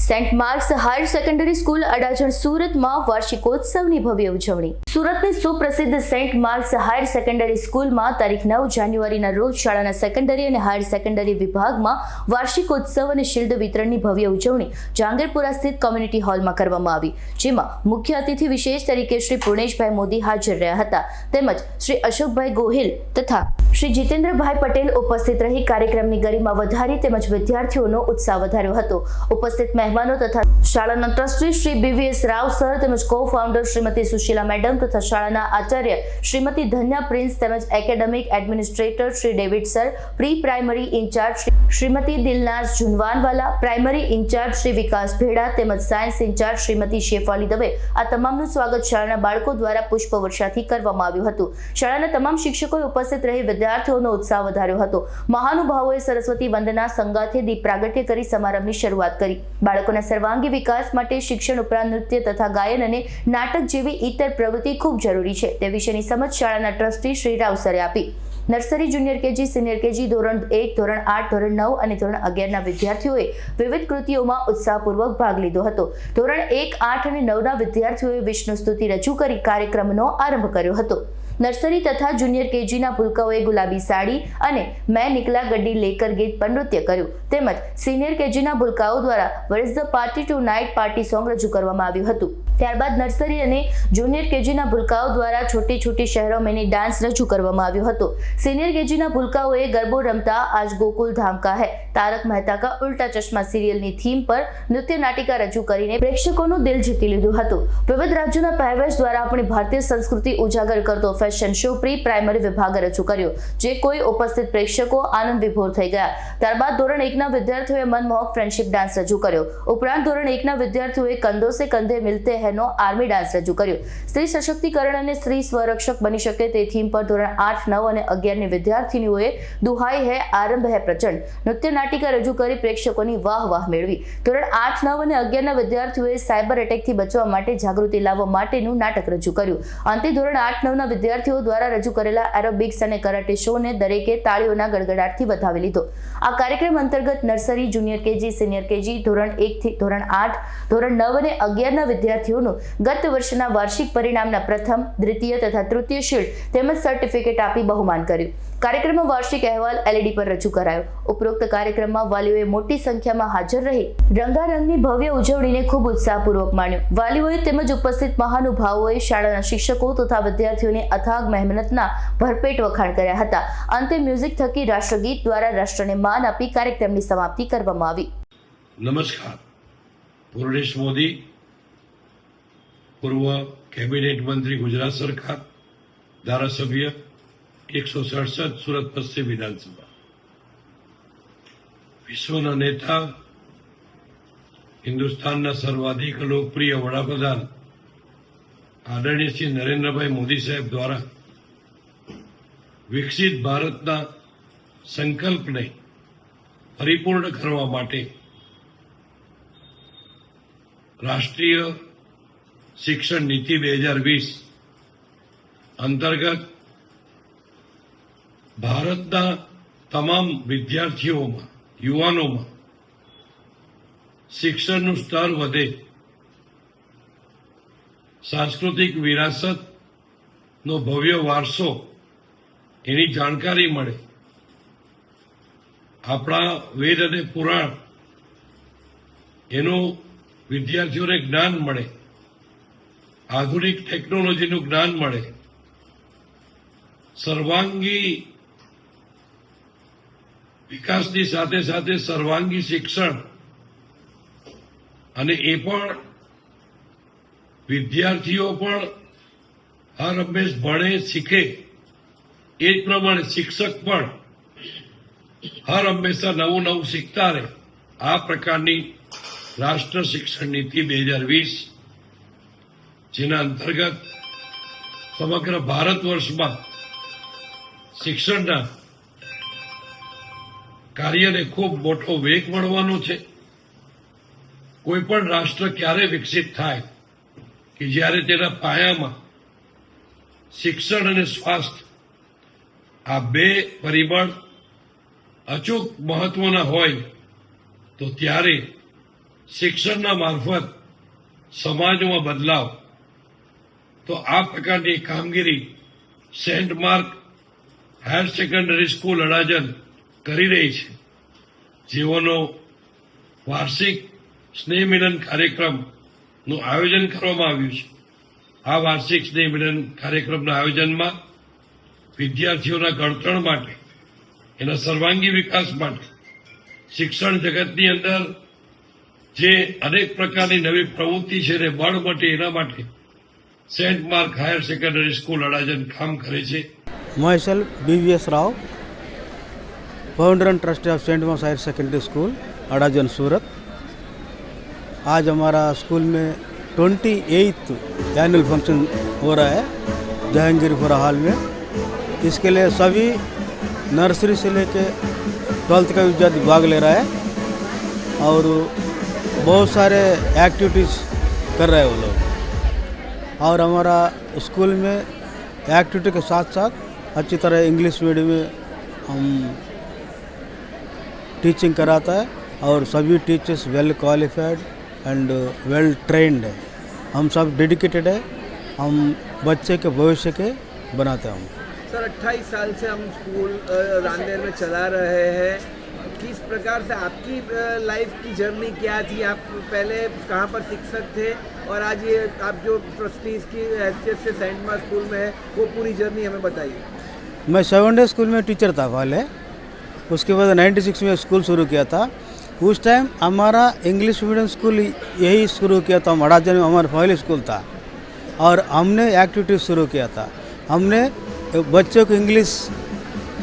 Saint Mark's higher secondary school Adajan સુરતમાં વાર્ષિકોત્સવની ભવ્ય ઉજવણી. સુરતની સુપ્રસિદ્ધ સેન્ટ માર્ક્સ હાયર સેકન્ડરી સ્કૂલમાં તારીખ 9 જાન્યુઆરીના રોજ શાળાના સેકન્ડરી અને હાયર સેકન્ડરી વિભાગમાં વાર્ષિકોત્સવ અને શિલ્ડ વિતરણની ભવ્ય ઉજવણી જાંગીરપુરા સ્થિત કોમ્યુનિટી હોલમાં કરવામાં આવી, જેમાં મુખ્ય અતિથિ વિશેષ તરીકે શ્રી પૂર્ણેશભાઈ મોદી હાજર રહ્યા હતા, તેમજ શ્રી અશોકભાઈ ગોહિલ તથા શ્રી જીતેન્દ્રભાઈ પટેલ ઉપસ્થિત રહી કાર્યક્રમની ગરિમા વધારી તેમજ વિદ્યાર્થીઓનો ઉત્સાહ વધાર્યો હતો. ઉપસ્થિત મહેમાનો તથા શાળાના trustee Shri BVS Rao sir તેમજ co founder Shrimati Sushila madam તથા શાળાના આચાર્ય શ્રીમતી ધન્યા પ્રિન્સ તેમજ academic administrator Shri David sir, pre primary incharge Shrimati Dilnaz Junvanwala, primary incharge Shri Vikas Bheda તેમજ સાયન્સ ઇન્ચાર્જ શ્રીમતી શેફાલી દવે, આ તમામનું સ્વાગત શાળાના બાળકો દ્વારા પુષ્પવર્ષાથી કરવામાં આવ્યું હતું. શાળાના તમામ શિક્ષકોએ ઉપસ્થિત રહી વિદ્યાર્થીઓનો ઉત્સાહ વધાર્યો હતો. મહાનુભાવોએ સરસ્વતી વંદના સંગાથે દીપ પ્રાગટ્ય કરી સમારંભની શરૂઆત કરી. બાળકોના સર્વાંગી વિકાસ માટે શિક્ષણ ઉપરાંત નૃત્ય તથા ગાયન અને નાટક જેવી ઇતર પ્રવૃત્તિ ખૂબ જરૂરી છે તે વિશેની સમજ શાળાના ટ્રસ્ટી શ્રી રાવસરે આપી. Nursery, junior KG, senior KG, ધોરણ 1, ધોરણ 8, ધોરણ 9 અને ધોરણ 11ના વિદ્યાર્થીઓએ વિવિધ કૃતિઓમાં ઉત્સાહપૂર્વક ભાગ લીધો હતો. ધોરણ 1, 8 અને 9ના વિદ્યાર્થીઓએ વિષ્ણુ સ્તુતિ રજૂ કરી કાર્યક્રમનો આરંભ કર્યો હતો. નર્સરી તથા જુનિયર કેજીના ભૂલકાઓએ ગુલાબી સાડી અને મેં નિકલા ગड्डी લેકર ગીત પર નૃત્ય કર્યું, તેમજ સિનિયર કેજીના ભૂલકાઓ દ્વારા where is the party tonight party song રજૂ કરવામાં આવ્યું હતું. ત્યારબાદ નર્સરી અને જુનિયર કેજીના ભૂલકાઓ દ્વારા છોટી છોટી શહેરો મેની ડાન્સ રજૂ કરવામાં આવ્યો હતો. સિનિયર કેજીના ભૂલકાઓએ ગરબો રમતા આજ ગોકુલ ધામ કા હૈ, તારક મહેતા કા ઉલ્ટા ચશ્મા સિરિયલની થીમ પર નૃત્ય નાટિકા રજૂ કરીને પ્રેક્ષકોનું દિલ જીતી લીધું હતું. વિવિધ રાજ્યોના પહેરવેશ દ્વારા આપણી ભારતીય સંસ્કૃતિ ઉજાગર કરતો ફેશન શો પ્રી પ્રાઇમરી વિભાગે રજૂ કર્યો, જે કોઈ ઉપસ્થિત પ્રેક્ષકો આનંદ વિભોર થઈ ગયા. ત્યારબાદ ધોરણ 1ના વિદ્યાર્થીઓએ મનમોહક ફ્રેન્ડશિપ ડાન્સ રજૂ કર્યો. ઉપરાંત ધોરણ 1ના વિદ્યાર્થીઓએ કંધો સે કંધે મિલતે હેનો આર્મી ડાન્સ રજૂ કર્યો. સ્ત્રી સશક્તિકરણ અને સ્ત્રી સ્વરક્ષક બની શકે તે થીમ પર ધોરણ 8, 9 અને 11ની વિદ્યાર્થીનીઓએ દુહાઈ હે આરંભ હે પ્રચંડ નૃત્ય નાટિકા રજૂ કરી પ્રેક્ષકોની વાહ મેળવી. ધોરણ 8, 9 અને 11ના વિદ્યાર્થીઓએ સાયબર એટેકથી બચવા માટે જાગૃતિ લાવવા માટેનું નાટક રજૂ કર્યું. અંતે ધોરણ 8, 9ના વિદ્યાર્થીઓ દ્વારા રજૂ કરેલા એરોબિક્સ અને કરાટે શોને દરેકે તાળીઓના ગડગડાટથી વધાવી લીધો. આ કાર્યક્રમ અંતર્ગત nursery, junior KG, senior KG, ધોરણ 1 થી ધોરણ 8, ધોરણ 9 અને 11ના વિદ્યાર્થીઓનું ગત વર્ષના વાર્ષિક પરિણામના પ્રથમ, દ્વિતીય તથા તૃતીય શિલ્ડ તેમજ સર્ટિફિકેટ આપી બહુમાન કર્યું. કાર્યક્રમમાં વાર્ષિક અહેવાલ LED પર રજૂ કરાયો. ઉપરોક્ત કાર્યક્રમમાં વાલીઓએ મોટી સંખ્યામાં હાજર રહી રંગારંગની ભવ્ય ઉજવણીને ખૂબ ઉત્સાહપૂર્વક માણ્યો. વાલીઓએ તેમજ ઉપસ્થિત મહાનુભાવોએ શાળાના શિક્ષકો તથા વિદ્યાર્થીઓની અથાગ મહેનતના ભરપેટ વખાણ કર્યા હતા. અંતે મ્યુઝિક થકી રાષ્ટ્રગીત દ્વારા રાષ્ટ્રને માન આપી કાર્યક્રમની સમાપ્તિ કરવામાં આવી. નમસ્કાર. પૂર્ણેશ મોદી, પૂર્વ કેબિનેટ મંત્રી, ગુજરાત સરકાર, ધારાસભ્ય 167 સુરત પશ્ચિમ વિધાનસભા, વિશ્વના નેતા, હિન્દુસ્તાનના સર્વાધિક લોકપ્રિય વડાપ્રધાન આદરણીય શ્રી નરેન્દ્રભાઈ મોદી સાહેબ દ્વારા વિકસિત ભારતના સંકલ્પને પરિપૂર્ણ કરવા માટે રાષ્ટ્રીય શિક્ષણ નીતિ 2020 અંતર્ગત ભારતના તમામ વિદ્યાર્થીઓમાં, યુવાનોમાં શિક્ષણનું સ્તર વધે, સાંસ્કૃતિક વિરાસતનો ભવ્ય વારસો એની જાણકારી મળે, આપણા વેદ અને પુરાણ એનું વિદ્યાર્થીઓને જ્ઞાન મળે, આધુનિક ટેકનોલોજીનું જ્ઞાન મળે, સર્વાંગી વિકાસની સાથે સાથે સર્વાંગી શિક્ષણ, અને એ પણ વિદ્યાર્થીઓ પણ હર હંમેશ ભણે, શીખે, એ જ પ્રમાણે શિક્ષક પણ હર હંમેશા નવું નવું શીખતા રહે. આ પ્રકારની રાષ્ટ્ર શિક્ષણ નીતિ 2020 જેના અંતર્ગત સમગ્ર ભારત વર્ષમાં શિક્ષણના કાર્યને ખૂબ મોટો વેગ મળવાનો છે. કોઈ પણ રાષ્ટ્ર ક્યારે વિકસિત થાય કે જ્યારે તેના પાયામાં શિક્ષણ અને સ્વાસ્થ્ય આ બે પરિબળ અચૂક મહત્વના હોય, તો ત્યારે શિક્ષણના મારફત સમાજમાં બદલાવ, તો આ પ્રકારની કામગીરી Saint Mark higher secondary school Adajan કરી રહી છે. જેઓનો વાર્ષિક સ્નેહ મિલન કાર્યક્રમનું આયોજન કરવામાં આવ્યું છે. આ વાર્ષિક સ્નેહ મિલન કાર્યક્રમના આયોજનમાં વિદ્યાર્થીઓના ઘડતર માટે, એના સર્વાંગી વિકાસ માટે, શિક્ષણ જગતની અંદર જે અનેક પ્રકારની નવી પ્રવૃત્તિ છે એને બળ મળે એના માટે Saint Mark higher secondary school Adajan કામ કરે છે. Myself BVS Rao, founder and trustee of Saint Mark's higher secondary school Adajan Surat. आज हमारा स्कूल में 28th एनुअल फंक्शन हो रहा है जहांगीरपुरा हॉल में. इसके लिए सभी नर्सरी से लेके 12th का विद्यार्थी भाग ले रहा है और बहुत सारे एक्टिविटीज़ कर रहे हैं वो लोग. और हमारा स्कूल में एक्टिविटी के साथ साथ अच्छी तरह इंग्लिश मीडियम में हम टीचिंग कराता है और सभी teachers well qualified and well trained है. हम सब डेडिकेटेड है, हम बच्चे के भविष्य के बनाते हैं. सर 28 साल से हम स्कूल रांदेर में चला रहे हैं. किस प्रकार से आपकी लाइफ की जर्नी क्या थी? आप पहले कहाँ पर शिक्षक थे और आज ये आप जो ट्रस्टीज़ की हैसियत से सेंट मार्क्स स्कूल में है वो पूरी जर्नी हमें बताइए. मैं 7 डे स्कूल में टीचर था पहले. उसके बाद 96 में स्कूल शुरू किया था. उस टाइम हमारा इंग्लिश मीडियम स्कूल यही शुरू किया था. अडाजन में हमारा पहले स्कूल था और हमने एक्टिविटीज़ शुरू किया था. हमने बच्चों को इंग्लिश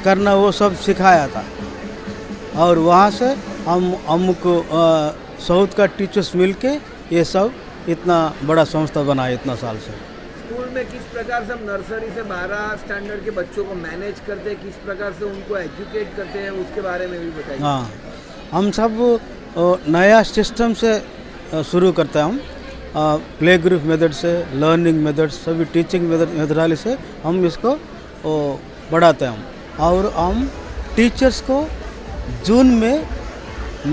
करना वो सब सिखाया था और वहाँ से हमको साउथ का टीचर्स मिल के ये सब इतना बड़ा संस्था बनाया इतना साल से. स्कूल में किस प्रकार से हम नर्सरी से 12 स्टैंडर्ड के बच्चों को मैनेज करते हैं, किस प्रकार से उनको एजुकेट करते हैं, उसके बारे में भी बताइए. हाँ, हम सब नया सिस्टम से शुरू करते हैं. हम प्ले ग्रुप मेथड से, लर्निंग मेथड, सभी टीचिंग मेथडाली से हम इसको बढ़ाते हैं. और हम टीचर्स को जून में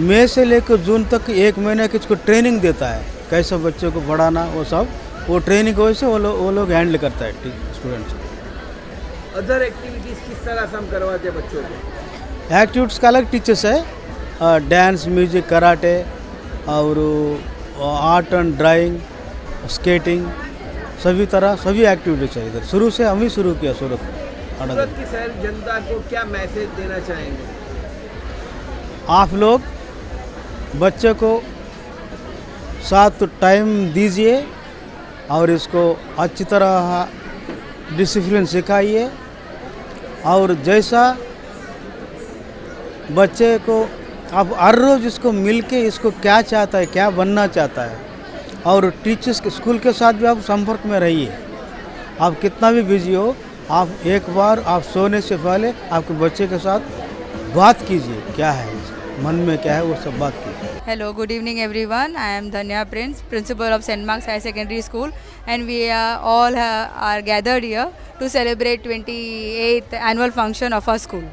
मई से लेकर जून तक 1 महीने की इसको ट्रेनिंग देता है कैसे बच्चों को पढ़ाना. वो सब वो ट्रेनिंग वजह से वो लोग हैंडल करता है स्टूडेंट्स. अदर एक्टिविटीज़ किस तरह से हम करवाते हैं बच्चों को? एक्टिविटीज़ का अलग टीचर्स है. डांस, म्यूजिक, कराटे और आर्ट एंड ड्राइंग, स्केटिंग, सभी तरह सभी एक्टिविटीज़ है. इधर शुरू से हम ही शुरू किया सूरत. सूरत की शहर जनता को क्या मैसेज देना चाहेंगे? आप लोग बच्चे को साथ टाइम दीजिए और इसको अच्छी तरह डिसिप्लिन सिखाइए. और जैसा बच्चे को आप हर रोज़ इसको मिल के इसको क्या चाहता है, क्या बनना चाहता है, और टीचर्स के स्कूल के साथ भी आप संपर्क में रहिए. आप कितना भी बिजी हो, आप एक बार आप सोने से पहले आपके बच्चे के साथ बात कीजिए. क्या है मन में, क्या है वो सब बात कीजिए. Hello, good evening everyone. I am Dhanya Prince, principal of St. Mark's High Secondary School, and we are gathered here to celebrate 28th annual function of our school.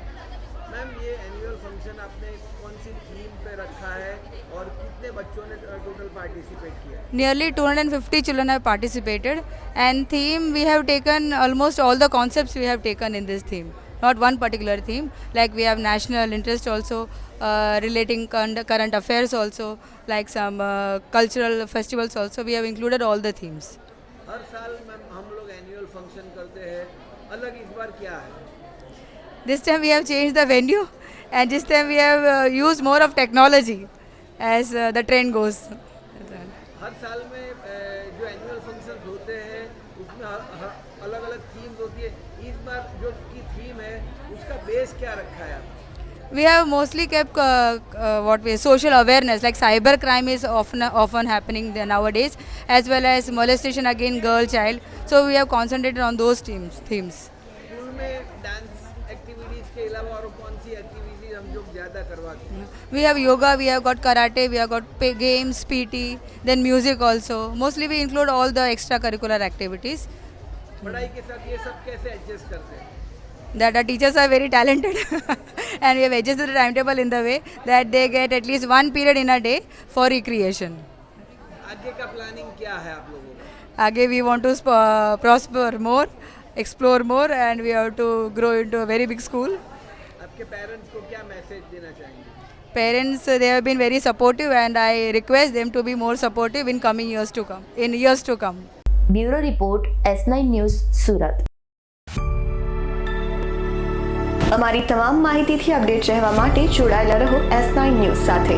Ma'am ये एनुअल फंक्शन आपने कौन सी theme पे रखा है और कितने बच्चों ने टोटल पार्टिसिपेट किया? Nearly 250 children have participated, and theme we have taken almost all the concepts we have taken in this theme. Not one particular theme, like we have national interest also, relating current affairs also, like some cultural festivals also. We have included all the themes. हर साल ma'am हम लोग annual function करते हैं, अलग इस बार क्या है? This time we have changed the venue, and this time we have used more of technology as the trend goes. हर साल में जो एनुअल फंक्शन होते हैं उसमें अलग अलग थीम्स होती है. इस बार जो की थीम है उसका बेस क्या रखा है? We have mostly kept social awareness, like cyber crime is often happening nowadays, as well as molestation against girl child. So we have concentrated on those themes. School में डांस एक्टिविटीज़ के अलावा और कौन सी activities हम लोग ज़्यादा करवाते हैं? We have yoga, we have got karate, we have got games, PT, then music also. Mostly we include all the extracurricular activities. पढ़ाई के साथ ये सब कैसे एडजस्ट करते हैं? that our teachers are very talented and we have adjusted the timetable in the way that they get at least one period in a day for recreation. आगे का प्लानिंग क्या है आप लोगों का? Again, we want to prosper more, explore more, and we have to grow into a very big school. आपके parents को क्या मैसेज देना चाहेंगे? Parents, they have been very supportive, and I request them to be more supportive in coming years to come. In years to come. Bureau report S9 news Surat. અમારી તમામ માહિતીથી update રહેવા માટે જોડાયેલા રહો S9 ન્યૂઝ સાથે.